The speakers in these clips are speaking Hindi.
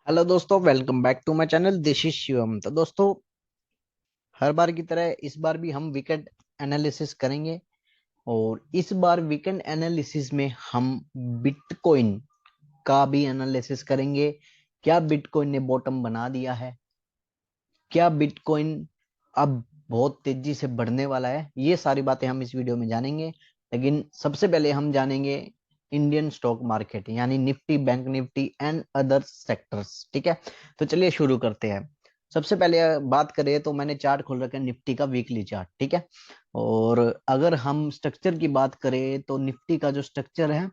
हेलो दोस्तों, welcome back to my channel. This is Shivam. तो दोस्तों, हर बार की तरह इस बार भी हम वीकेंड एनालिसिस करेंगे। और इस बार वीकेंड एनालिसिस में हम बिटकॉइन का भी एनालिसिस करेंगे। क्या बिटकॉइन ने बॉटम बना दिया है? क्या बिटकॉइन अब बहुत तेजी से बढ़ने वाला है? ये सारी बातें हम इस वीडियो में जानेंगे। लेकिन सबसे पहले हम जानेंगे इंडियन स्टॉक मार्केट यानी Nifty, bank Nifty and other sectors. ठीक है, तो चलिए शुरू करते हैं। सबसे पहले बात करें तो मैंने चार्ट खोल रखा है निफ्टी का, वीकली चार्ट। ठीक है, और अगर हम स्ट्रक्चर की बात करें तो निफ्टी का जो स्ट्रक्चर है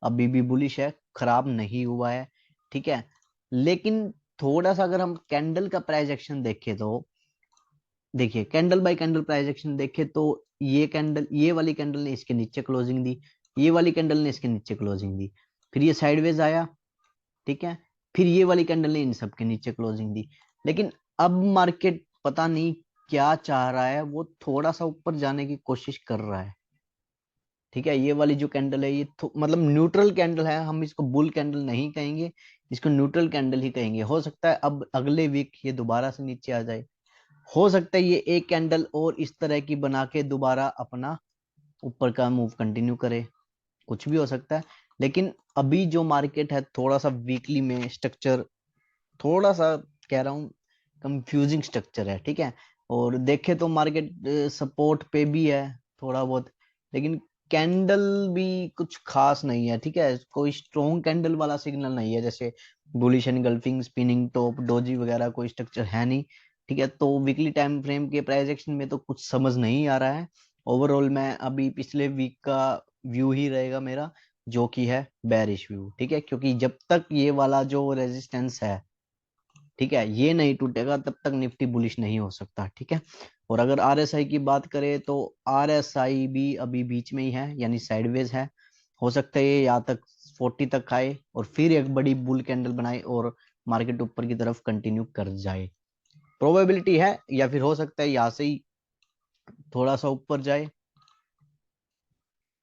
अभी भी बुलिश है, खराब नहीं हुआ है। ठीक है, लेकिन थोड़ा सा अगर हम कैंडल का प्राइस एक्शन देखें तो देखिए, candle bye candle price action देखें तो ये वाली कैंडल ने इसके नीचे क्लोजिंग दी, ये वाली कैंडल ने इसके नीचे क्लोजिंग दी, फिर ये साइडवेज आया। ठीक है, फिर ये वाली कैंडल ने इन सब के नीचे क्लोजिंग दी। लेकिन अब मार्केट पता नहीं क्या चाह रहा है, वो थोड़ा सा ऊपर जाने की कोशिश कर रहा है। ठीक है, ये वाली जो कैंडल है ये मतलब न्यूट्रल कैंडल है, हम इसको बुल कैंडल नहीं कहेंगे, इसको न्यूट्रल कैंडल ही कहेंगे। हो सकता है अब अगले वीक ये दोबारा से नीचे आ जाए, हो सकता है ये एक कैंडल और इस तरह की बना के दोबारा अपना ऊपर का मूव कंटिन्यू करे, कुछ भी हो सकता है। लेकिन अभी जो मार्केट है थोड़ा सा वीकली में स्ट्रक्चर, थोड़ा सा कह रहा हूँ कंफ्यूजिंग स्ट्रक्चर है। ठीक है, और देखे तो मार्केट सपोर्ट पे भी है थोड़ा बहुत, लेकिन कैंडल भी कुछ खास नहीं है। ठीक है, कोई स्ट्रॉन्ग कैंडल वाला सिग्नल नहीं है, जैसे bullish engulfing, spinning top, doji वगैरह कोई स्ट्रक्चर है नहीं। ठीक है, तो वीकली टाइम फ्रेम के प्राइस एक्शन में तो कुछ समझ नहीं आ रहा है। ओवरऑल मैं अभी पिछले वीक का व्यू ही रहेगा मेरा, जो कि है बेरिश व्यू। ठीक है, क्योंकि जब तक ये वाला जो रेजिस्टेंस है, ठीक है, ये नहीं टूटेगा तब तक निफ्टी बुलिश नहीं हो सकता। ठीक है, और अगर आरएसआई की बात करें तो आरएसआई भी अभी बीच में ही है, यानी साइडवेज है। हो सकता है ये यहाँ तक 40 तक आए और फिर एक बड़ी बुल कैंडल बनाए और मार्केट ऊपर की तरफ कंटिन्यू कर जाए, प्रोबेबिलिटी है। या फिर हो सकता है यहाँ से ही थोड़ा सा ऊपर जाए।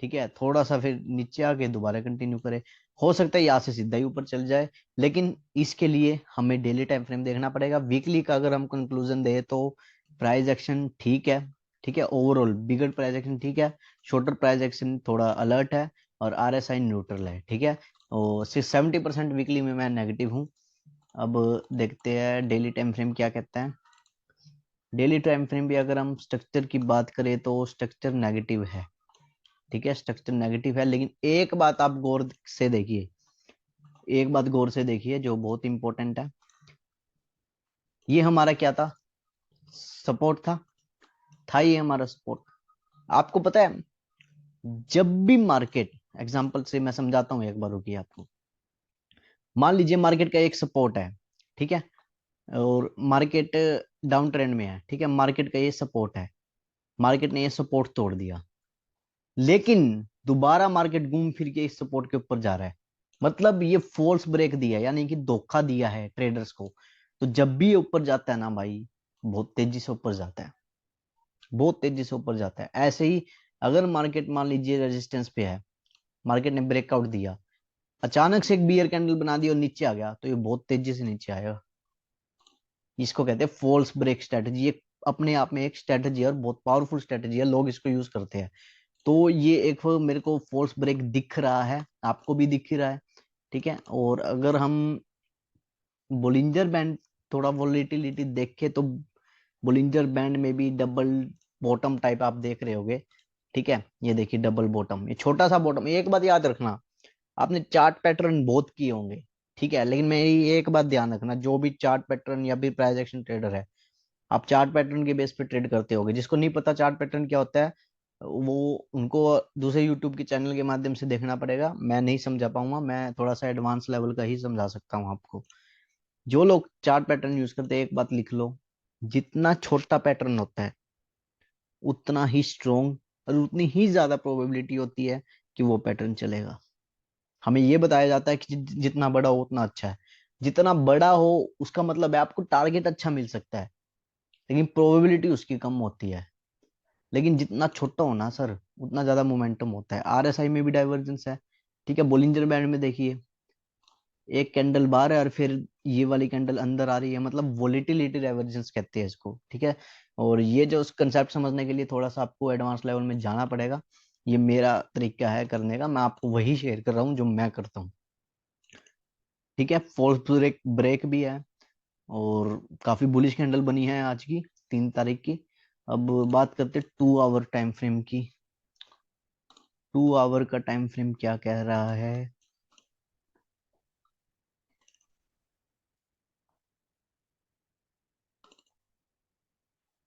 ठीक है, थोड़ा सा फिर नीचे आके दोबारा कंटिन्यू करे, हो सकता है यहाँ से सीधा ही ऊपर चल जाए। लेकिन इसके लिए हमें डेली टाइम फ्रेम देखना पड़ेगा। वीकली का अगर हम कंक्लूजन दे तो प्राइस एक्शन ठीक है। ठीक है, ओवरऑल बिगर प्राइस एक्शन ठीक है, शॉर्टर प्राइस एक्शन थोड़ा अलर्ट है, और आरएसआई न्यूट्रल है। ठीक है, और 70% वीकली में मैं नेगेटिव हूँ। अब देखते हैं डेली टाइम फ्रेम क्या कहता है। डेली टाइम फ्रेम भी अगर हम स्ट्रक्चर की बात करें तो स्ट्रक्चर नेगेटिव है। ठीक है, स्ट्रक्चर नेगेटिव है, लेकिन एक बात आप गौर से देखिए, एक बात गौर से देखिए जो बहुत इंपॉर्टेंट है। ये हमारा क्या था? सपोर्ट था ये हमारा सपोर्ट। आपको पता है, जब भी मार्केट, एग्जांपल से मैं समझाता हूँ, एक बार रुकिए आपको। मान लीजिए मार्केट का एक सपोर्ट है, ठीक है, और मार्केट डाउन ट्रेंड में है। ठीक है, मार्केट का ये सपोर्ट है, मार्केट ने ये सपोर्ट तोड़ दिया, लेकिन दोबारा मार्केट घूम फिर के इस सपोर्ट के ऊपर जा रहा है, मतलब ये फॉल्स ब्रेक दिया है, यानी कि धोखा दिया है ट्रेडर्स को। तो जब भी ये ऊपर जाता है ना भाई, बहुत तेजी से ऊपर जाता है, बहुत तेजी से ऊपर जाता है। ऐसे ही अगर मार्केट मान लीजिए रेजिस्टेंस पे है, मार्केट ने ब्रेकआउट दिया, अचानक से एक बियर कैंडल बना दी और नीचे आ गया, तो ये बहुत तेजी से नीचे आएगा। इसको कहते हैं फॉल्स ब्रेक स्ट्रेटजी। ये अपने आप में एक स्ट्रेटजी है और बहुत पावरफुल स्ट्रेटजी है, लोग इसको यूज करते हैं। तो ये एक मेरे को फोर्स ब्रेक दिख रहा है, आपको भी दिख ही रहा है। ठीक है, और अगर हम बोलिंजर बैंड थोड़ा वोलेटिलिटी देखें तो बोलिंजर बैंड में भी डबल बॉटम टाइप आप देख रहे होगे। ठीक है, ये देखिए डबल बॉटम, ये छोटा सा बॉटम। एक बात याद रखना, आपने चार्ट पैटर्न बहुत किए होंगे, ठीक है, लेकिन मेरी एक बात ध्यान रखना, जो भी चार्ट पैटर्न या फिर प्राइस एक्शन ट्रेडर है, आप चार्ट पैटर्न के बेस पे ट्रेड करते होगे। जिसको नहीं पता चार्ट पैटर्न क्या होता है, वो उनको दूसरे यूट्यूब के चैनल के माध्यम से देखना पड़ेगा, मैं नहीं समझा पाऊंगा, मैं थोड़ा सा एडवांस लेवल का ही समझा सकता हूँ आपको। जो लोग चार्ट पैटर्न यूज करते हैं, एक बात लिख लो, जितना छोटा पैटर्न होता है उतना ही स्ट्रोंग और उतनी ही ज्यादा प्रोबेबिलिटी होती है कि वो पैटर्न चलेगा। हमें ये बताया जाता है कि जितना बड़ा हो उतना अच्छा है। जितना बड़ा हो उसका मतलब है आपको टारगेट अच्छा मिल सकता है, लेकिन प्रोबेबिलिटी उसकी कम होती है। लेकिन जितना छोटा हो ना सर, उतना ज्यादा मोमेंटम होता है। आरएसआई में भी डाइवर्जेंस है। ठीक है, बोलिंजर बैंड में देखिए, एक कैंडल बाहर है और फिर ये वाली कैंडल अंदर आ रही है, मतलब वोलेटिलिटी डाइवर्जेंस कहते हैं इसको, ठीक है। और ये जो कंसेप्ट समझने के लिए थोड़ा सा आपको एडवांस लेवल में जाना पड़ेगा। ये मेरा तरीका है करने का, मैं आपको वही शेयर कर रहा हूँ जो मैं करता हूँ, ठीक है। फॉल्स ब्रेक ब्रेक भी है, और काफी बुलिश कैंडल बनी है आज की 3 तारीख की। अब बात करते 2 आवर टाइम फ्रेम की। 2 आवर का टाइम फ्रेम क्या कह रहा है?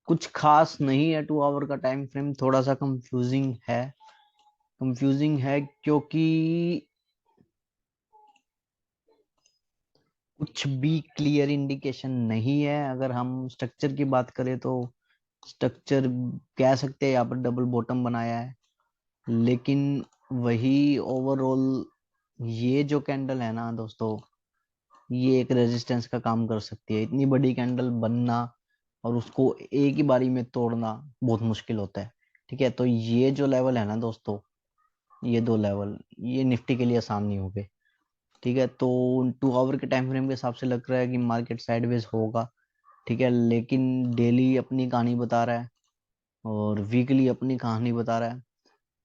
कुछ खास नहीं है। 2 आवर का टाइम फ्रेम थोड़ा सा कंफ्यूजिंग है। कंफ्यूजिंग है क्योंकि कुछ भी क्लियर इंडिकेशन नहीं है। अगर हम स्ट्रक्चर की बात करें तो स्ट्रक्चर कह सकते हैं यहाँ पर डबल बॉटम बनाया है, लेकिन वही ओवरऑल ये जो कैंडल है ना दोस्तों, ये एक रेजिस्टेंस का काम कर सकती है। इतनी बड़ी कैंडल बनना और उसको एक ही बारी में तोड़ना बहुत मुश्किल होता है, ठीक है। तो ये जो लेवल है ना दोस्तों, ये 2 लेवल, ये निफ्टी के लिए आसान नहीं हो गए, ठीक है। तो 2 आवर के टाइम फ्रेम के हिसाब से लग रहा है कि मार्केट साइडवेज होगा, ठीक है। लेकिन डेली अपनी कहानी बता रहा है और वीकली अपनी कहानी बता रहा है।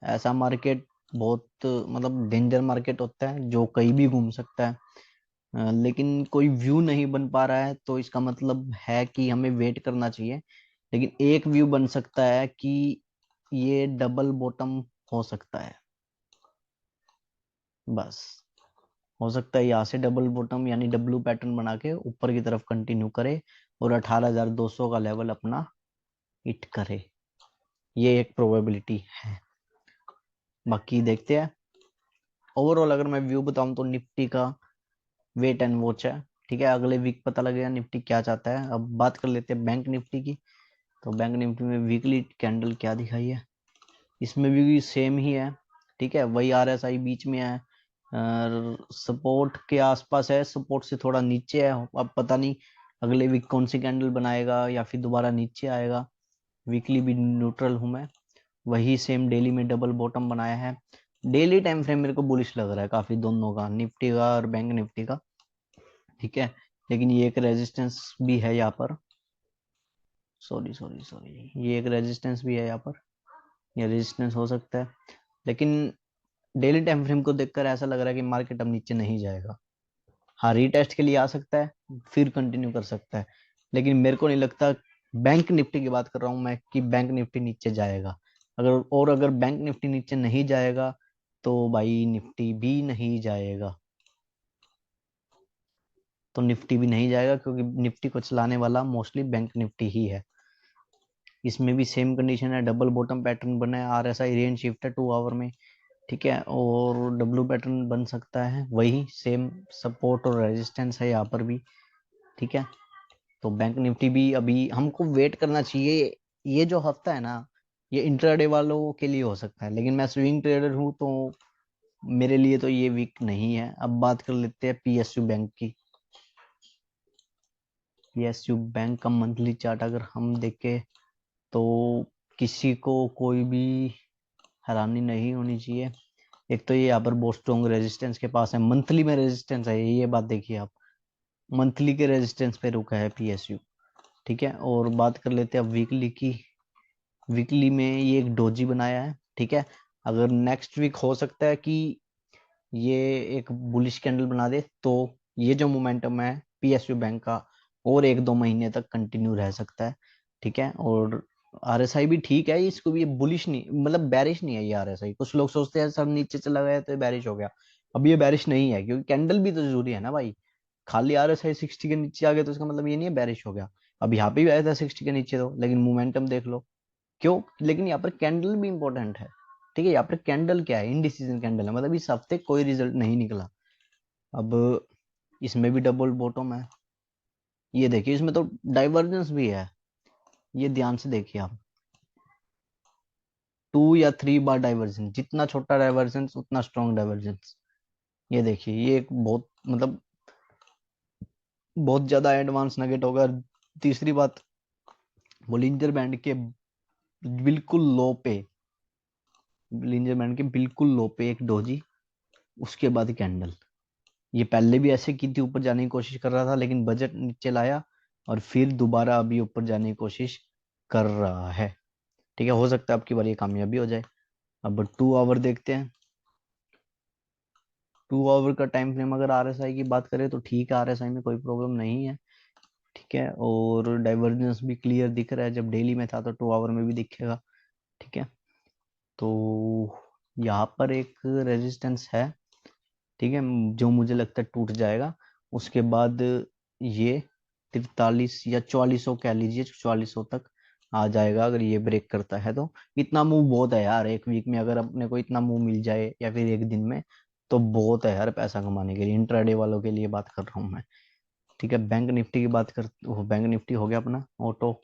ऐसा मार्केट बहुत मतलब डेंजर मार्केट होता है जो कहीं भी घूम सकता है। लेकिन कोई व्यू नहीं बन पा रहा है, तो इसका मतलब है कि हमें वेट करना चाहिए। लेकिन एक व्यू बन सकता है कि ये डबल बॉटम हो सकता है, बस। हो सकता है यहाँ से डबल बॉटम यानी डब्लू पैटर्न बना के ऊपर की तरफ कंटिन्यू करे और 18,200 का लेवल अपना हिट करे। ये एक प्रोबेबिलिटी है, बाकी देखते हैं। ओवरऑल अगर मैं व्यू बताऊं तो निफ्टी का वेट एंड वॉच है, ठीक है। अगले वीक पता लगेगा निफ्टी क्या चाहता है। अब बात कर लेते हैं बैंक निफ्टी की। तो बैंक निफ्टी में वीकली कैंडल क्या दिखाई है? इसमें भी सेम ही है, ठीक है। वही आरएसआई बीच में है, सपोर्ट के आसपास है, सपोर्ट से थोड़ा नीचे है। अब पता नहीं अगले वीक कौन सी कैंडल बनाएगा या फिर दोबारा नीचे आएगा। वीकली भी न्यूट्रल हूं मैं। वही सेम डेली में डबल बॉटम बनाया है। डेली टाइम फ्रेम मेरे को बुलिश लग रहा है काफी, दोनों का, निफ्टी का और बैंक निफ्टी का, ठीक है। लेकिन ये एक रेजिस्टेंस भी है यहाँ पर। सॉरी सॉरी सॉरी, ये एक रेजिस्टेंस भी है यहाँ पर, ये रेजिस्टेंस हो सकता है। लेकिन डेली टाइम फ्रेम को देखकर ऐसा लग रहा है कि मार्केट अब नीचे नहीं जाएगा। हाँ, रीटेस्ट के लिए आ सकता है, फिर कंटिन्यू कर सकता है। लेकिन मेरे को नहीं लगता, बैंक निफ्टी की बात कर रहा हूँ मैं, कि बैंक निफ्टी नीचे जाएगा। अगर बैंक निफ्टी नीचे नहीं जाएगा तो भाई निफ्टी भी नहीं जाएगा। तो निफ्टी भी नहीं जाएगा क्योंकि निफ्टी को चलाने वाला मोस्टली बैंक निफ्टी ही है। इसमें भी सेम कंडीशन है, डबल बॉटम पैटर्न बना है, आरएसआई रेंज शिफ्ट है 2 आवर में, ठीक है। और डब्लू पैटर्न बन सकता है, वही सेम सपोर्ट और रेजिस्टेंस है यहाँ पर भी, ठीक है। तो बैंक निफ्टी भी अभी हमको वेट करना चाहिए। ये जो हफ्ता है ना, ये इंट्राडे वालों के लिए हो सकता है, लेकिन मैं स्विंग ट्रेडर हूँ तो मेरे लिए तो ये वीक नहीं है। अब बात कर लेते हैं पीएसयू बैंक की। पीएसयू बैंक का मंथली चार्ट अगर हम देखें तो किसी को कोई भी हैरानी नहीं होनी चाहिए। एक तो ये यहाँ पर बहुत स्ट्रॉन्ग रेजिस्टेंस के पास है, मंथली में रेजिस्टेंस है, ये बात देखिए आप। मंथली के रेजिस्टेंस पे रुका है पीएसयू, ठीक है। और बात कर लेते हैं अब वीकली की। वीकली में ये एक डोजी बनाया है, ठीक है। अगर नेक्स्ट वीक हो सकता है कि ये एक बुलिश कैंडल बना दे, तो ये जो मोमेंटम है पीएसयू बैंक का और 1-2 महीने तक कंटिन्यू रह सकता है, ठीक है। और आरएसआई भी ठीक है, इसको भी बुलिश नहीं, मतलब बैरिश नहीं है ये आरएसआई। कुछ लोग सोचते हैं सर नीचे चला गया तो ये बैरिश हो गया। अब ये बैरिश नहीं है, क्योंकि कैंडल भी तो जरूरी है ना भाई। खाली आरएसआई 60 के नीचे आ गया तो इसका मतलब ये नहीं है बैरिश हो गया। अब यहाँ पे भी आया था 60 के नीचे, तो लेकिन मोमेंटम देख लो क्यों। लेकिन यहाँ पर कैंडल भी इंपॉर्टेंट है, ठीक है। यहाँ पर कैंडल क्या है? इनडिसीजन कैंडल है, मतलब इस हफ्ते कोई रिजल्ट नहीं निकला। अब इसमें भी डबल बॉटम है, ये देखिए। इसमें तो डाइवर्जेंस भी है, ये ध्यान से देखिए आप। 2 या 3 बार डाइवर्जेंस, जितना छोटा डाइवर्जेंस उतना स्ट्रॉन्ग डाइवर्जेंस। ये देखिए, ये एक बहुत मतलब बहुत ज्यादा एडवांस नगेट होगा। तीसरी बात, बोलिंजर बैंड के बिल्कुल लो पे, बोलिंजर बैंड के बिल्कुल लो पे एक डोजी, उसके बाद कैंडल, ये पहले भी ऐसे की थी, ऊपर जाने की कोशिश कर रहा था लेकिन बजट नीचे लाया और फिर दोबारा अभी ऊपर जाने की कोशिश कर रहा है। ठीक है, हो सकता है आपकी बार ये कामयाबी हो जाए। अब 2 आवर देखते हैं। 2 आवर का टाइम फ्रेम अगर आरएसआई की बात करें तो ठीक है, आरएसआई में कोई प्रॉब्लम नहीं है। ठीक है, और डाइवर्जेंस भी क्लियर दिख रहा है, जब डेली में था तो 2 आवर में भी दिखेगा। ठीक है, तो यहाँ पर एक रेजिस्टेंस है। ठीक है, जो मुझे लगता है टूट जाएगा। उसके बाद ये 43 या 4400 कह लीजिए, 4400 तक आ जाएगा अगर ये ब्रेक करता है तो। इतना मूव बहुत है यार, एक वीक में अगर अपने को इतना मूव मिल जाए या फिर एक दिन में, तो बहुत है यार पैसा कमाने के लिए। इंट्राडे वालों के लिए बात कर रहा हूँ मैं। ठीक है, बैंक निफ्टी की बात कर, बैंक निफ्टी हो गया अपना। ऑटो,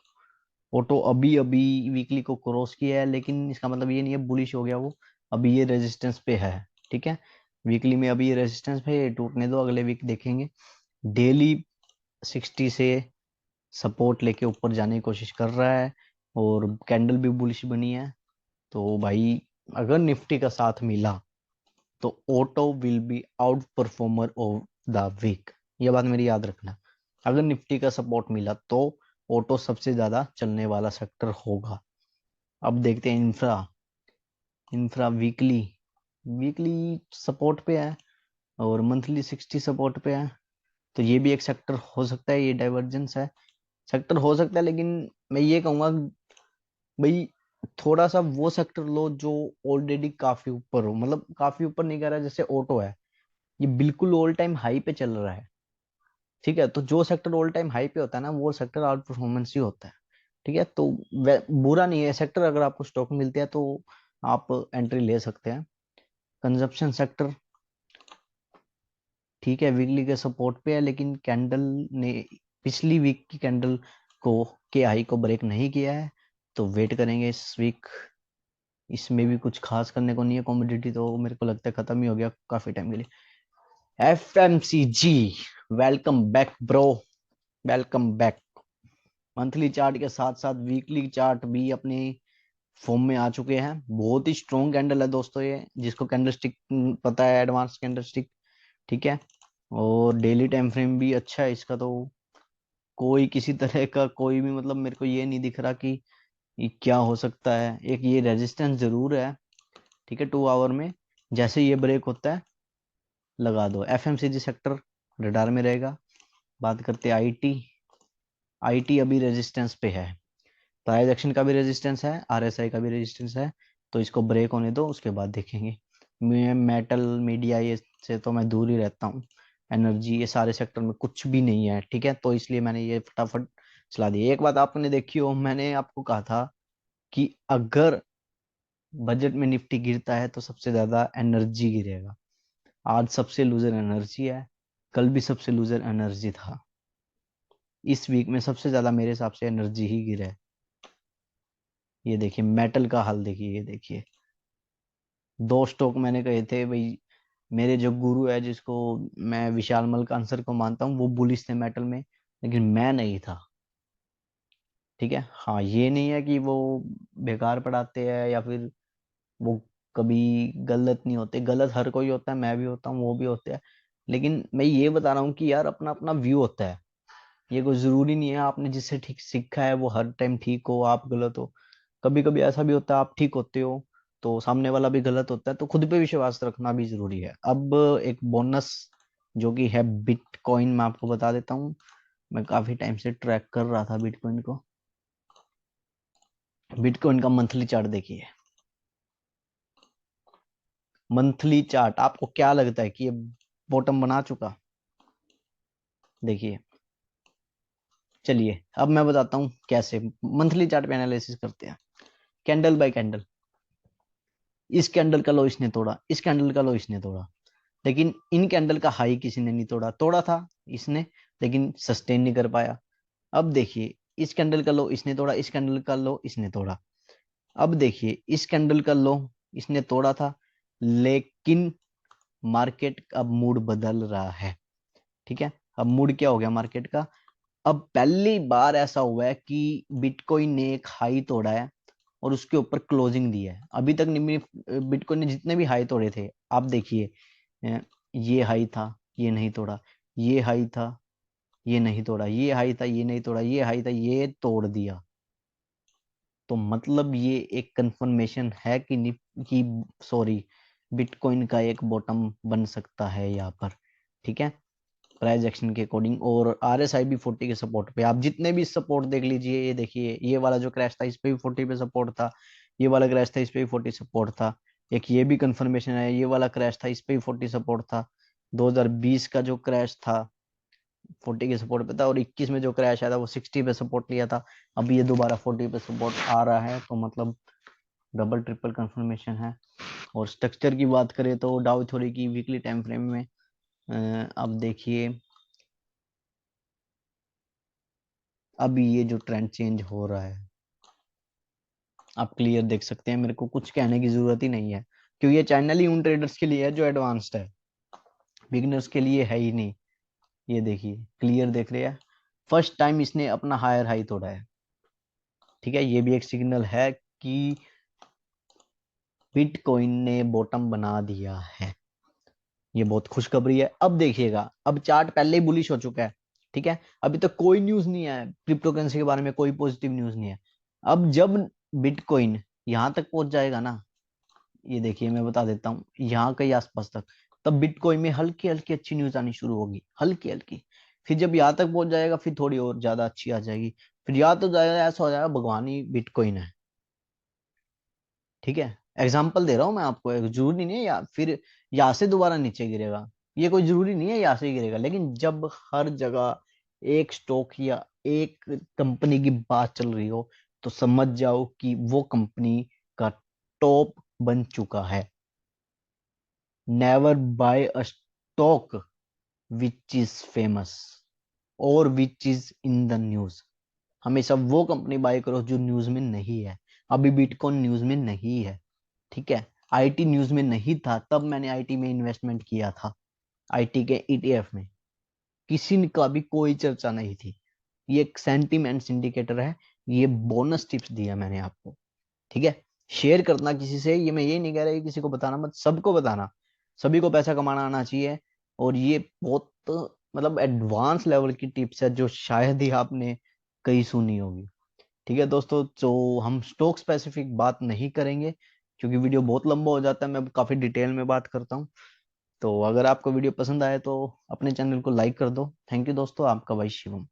ऑटो अभी अभी वीकली को क्रॉस किया है, लेकिन इसका मतलब ये नहीं है बुलिश हो गया वो। अभी ये रेजिस्टेंस पे है। ठीक है, वीकली में अभी ये रेजिस्टेंस पे है, ये टूटने दो, अगले वीक देखेंगे। डेली 60 से सपोर्ट लेके ऊपर जाने की कोशिश कर रहा है, और कैंडल भी बुलिश बनी है। तो भाई अगर निफ्टी का साथ मिला तो auto will be outperformer of the week. ये बात मेरी याद रखना। अगर निफ्टी का सपोर्ट मिला तो ऑटो सबसे ज्यादा चलने वाला सेक्टर होगा। अब देखते हैं infra. Infra weekly, weekly support पे है और मंथली 60 सपोर्ट पे है। तो ये भी एक सेक्टर हो सकता है, ये डाइवर्जेंस है, सेक्टर हो सकता है। लेकिन मैं ये कहूंगा भाई, थोड़ा सा वो सेक्टर लो जो ऑलरेडी काफी ऊपर हो। मतलब काफी ऊपर नहीं कह रहा, जैसे ऑटो है, ये बिल्कुल ऑल टाइम हाई पे चल रहा है। ठीक है, तो जो सेक्टर ऑल टाइम हाई पे होता है ना, वो सेक्टर आउट परफॉर्मेंस ही होता है। ठीक है, तो बुरा नहीं है सेक्टर, अगर आपको स्टॉक मिलते हैं तो आप एंट्री ले सकते हैं। कंजप्शन सेक्टर ठीक है, वीकली के सपोर्ट पे है, लेकिन कैंडल ने पिछली वीक की कैंडल को के हाई को ब्रेक नहीं किया है। तो वेट करेंगे इस वीक। इसमें भी कुछ खास करने को नहीं है, कॉमोडिटी तो मेरे को लगता है खत्म ही हो गया काफी टाइम के लिए। FMCG, welcome back bro, welcome back. Monthly chart के साथ साथ वीकली चार्ट भी अपने फॉर्म में आ चुके हैं। बहुत ही स्ट्रॉन्ग कैंडल है दोस्तों ये, जिसको कैंडल स्टिक पता है, एडवांस कैंडल स्टिक। ठीक है, और डेली टाइम फ्रेम भी अच्छा है इसका। तो कोई किसी तरह का कोई भी मतलब मेरे को ये नहीं दिख रहा कि ये क्या हो सकता है। एक ये रेजिस्टेंस जरूर है। ठीक है, 2 आवर में जैसे ये ब्रेक होता है लगा दो। एफएमसीजी सेक्टर रडार में रहेगा। बात करते हैं आईटी। आईटी अभी रेजिस्टेंस पे है, प्राइस एक्शन का भी रेजिस्टेंस है, आरएसआई का भी रेजिस्टेंस है। तो इसको ब्रेक होने दो, उसके बाद देखेंगे। मैं मेटल मीडिया ये से तो मैं दूर ही रहता हूँ। एनर्जी ये सारे सेक्टर में कुछ भी नहीं है। ठीक है, तो इसलिए मैंने ये फटाफट चला दिया। एक बात आपने देखी हो, मैंने आपको कहा था कि अगर बजट में निफ्टी गिरता है तो सबसे ज्यादा एनर्जी गिरेगा। आज सबसे लूजर एनर्जी है, कल भी सबसे लूजर एनर्जी था। इस वीक में सबसे ज्यादा मेरे हिसाब से एनर्जी ही गिरा है। ये देखिए मेटल का हाल देखिए, ये देखिए। 2 स्टॉक मैंने कहे थे भाई, मेरे जो गुरु है जिसको मैं विशाल मल्क आंसर को मानता हूँ, वो बुलिश थे मेटल में, लेकिन मैं नहीं था। ठीक है, हाँ ये नहीं है कि वो बेकार पढ़ाते हैं या फिर वो कभी गलत नहीं होते। गलत हर कोई होता है, मैं भी होता हूँ, वो भी होते हैं। लेकिन मैं ये बता रहा हूँ कि यार अपना अपना व्यू होता है। ये कोई जरूरी नहीं है आपने जिससे ठीक सीखा है वो हर टाइम ठीक हो, आप गलत हो। कभी कभी ऐसा भी होता है आप ठीक होते हो तो सामने वाला भी गलत होता है। तो खुद पे विश्वास रखना भी जरूरी है। अब एक बोनस जो कि है बिटकॉइन, मैं आपको बता देता हूँ। मैं काफी टाइम से ट्रैक कर रहा था बिटकॉइन को। बिटकॉइन का मंथली चार्ट देखिए। मंथली चार्ट आपको क्या लगता है कि ये बॉटम बना चुका? देखिए, चलिए अब मैं बताता हूँ कैसे मंथली चार्ट पे एनालिसिस करते हैं। कैंडल बाय कैंडल, इस कैंडल का लो इसने तोड़ा, इस कैंडल का लो इसने तोड़ा, लेकिन इन कैंडल का हाई किसी ने नहीं तोड़ा। तोड़ा था इसने, लेकिन सस्टेन नहीं कर पाया। अब देखिए, इस कैंडल का लो इसने तोड़ा, इस कैंडल का लो इसने तोड़ा। अब देखिए, इस कैंडल का लो इसने तोड़ा था, लेकिन मार्केट अब मूड बदल रहा है। ठीक है, अब मूड क्या हो गया मार्केट का? अब पहली बार ऐसा हुआ है कि बिटकॉइन ने एक हाई तोड़ा है और उसके ऊपर क्लोजिंग दी है। अभी तक बिटकॉइन ने जितने भी हाई तोड़े थे, आप देखिए, ये हाई था, ये नहीं तोड़ा, ये हाई था, ये नहीं तोड़ा, ये हाई था, ये नहीं तोड़ा, ये हाई था, ये तोड़ दिया। तो मतलब ये एक कंफर्मेशन है कि कि सॉरी, बिटकॉइन का एक बॉटम बन सकता है यहाँ पर। ठीक है, प्राइस एक्शन के अकॉर्डिंग। और RSI भी 40 के सपोर्ट पे, आप जितने भी सपोर्ट देख लीजिए, ये देखिए, ये वाला जो क्रैश था इस पे भी 40 पे सपोर्ट था, ये वाला क्रैश था इस पे भी 40 सपोर्ट था, एक ये भी कंफर्मेशन है, ये वाला क्रैश था इस पे भी 40 सपोर्ट था, 2020 का जो क्रैश था 40 के सपोर्ट पे था, और 21 में जो क्रैश आया था वो 60 पे सपोर्ट लिया था। अब ये दोबारा 40 पे सपोर्ट आ रहा है, तो मतलब डबल ट्रिपल कंफर्मेशन है। और स्ट्रक्चर की बात करें तो डाउ थ्योरी की वीकली टाइम फ्रेम में अब देखिए, अभी ये जो ट्रेंड चेंज हो रहा है आप क्लियर देख सकते हैं, मेरे को कुछ कहने की जरूरत ही नहीं है, क्योंकि ये चैनल ही उन ट्रेडर्स के लिए है जो एडवांस्ड है, बिगिनर्स के लिए है ही नहीं। ये देखिए, क्लियर देख रहे हैं, फर्स्ट टाइम इसने अपना हायर हाई तोड़ा है। ठीक है, ये भी एक सिग्नल है कि बिटकॉइन ने बॉटम बना दिया है, ये बहुत खुशखबरी है। अब देखिएगा, अब चार्ट पहले ही बुलिश हो चुका है। ठीक है, अभी तक कोई न्यूज नहीं है क्रिप्टो करेंसी के बारे में, कोई पॉजिटिव न्यूज नहीं है। अब जब बिटकॉइन यहां तक पहुंच जाएगा ना, ये देखिए मैं बता देता हूँ, यहाँ के आसपास तक, तब बिटकॉइन में हल्की हल्की अच्छी न्यूज आनी शुरू होगी, हल्की हल्की। फिर जब यहाँ तक पहुंच जाएगा फिर थोड़ी और ज्यादा अच्छी आ जाएगी। फिर या तो जाएगा, ऐसा हो जाएगा भगवान ही बिटकॉइन है। ठीक है, एग्जाम्पल दे रहा हूं मैं आपको, एक जरूरी नहीं है या फिर यहाँ से दोबारा नीचे गिरेगा, ये कोई जरूरी नहीं है यहाँ से ही गिरेगा, लेकिन जब हर जगह एक स्टॉक या एक कंपनी की बात चल रही हो, तो समझ जाओ कि वो कंपनी का टॉप बन चुका है। Never buy a stock which is famous और which is in the news. हमेशा वो कंपनी बाय करो जो न्यूज में नहीं है। अभी बिटकॉइन न्यूज में नहीं है। ठीक है, आईटी न्यूज में नहीं था, तब मैंने आईटी में इन्वेस्टमेंट किया था, आईटी के ईटीएफ में, किसी का भी कोई चर्चा नहीं थी। ये एक सेंटीमेंट इंडिकेटर है, ये बोनस टिप्स दिया मैंने आपको। ठीक है, शेयर करना किसी से, ये मैं ये नहीं कह रहा कि किसी को बताना मत, सबको बताना, सभी को पैसा कमाना आना चाहिए। और ये बहुत मतलब एडवांस लेवल की टिप्स है जो शायद ही आपने कहीं सुनी होगी। ठीक है दोस्तों, तो हम स्टॉक स्पेसिफिक बात नहीं करेंगे, क्योंकि वीडियो बहुत लंबा हो जाता है, मैं काफी डिटेल में बात करता हूँ। तो अगर आपको वीडियो पसंद आए तो अपने चैनल को लाइक कर दो। थैंक यू दोस्तों, आपका भाई शिवम।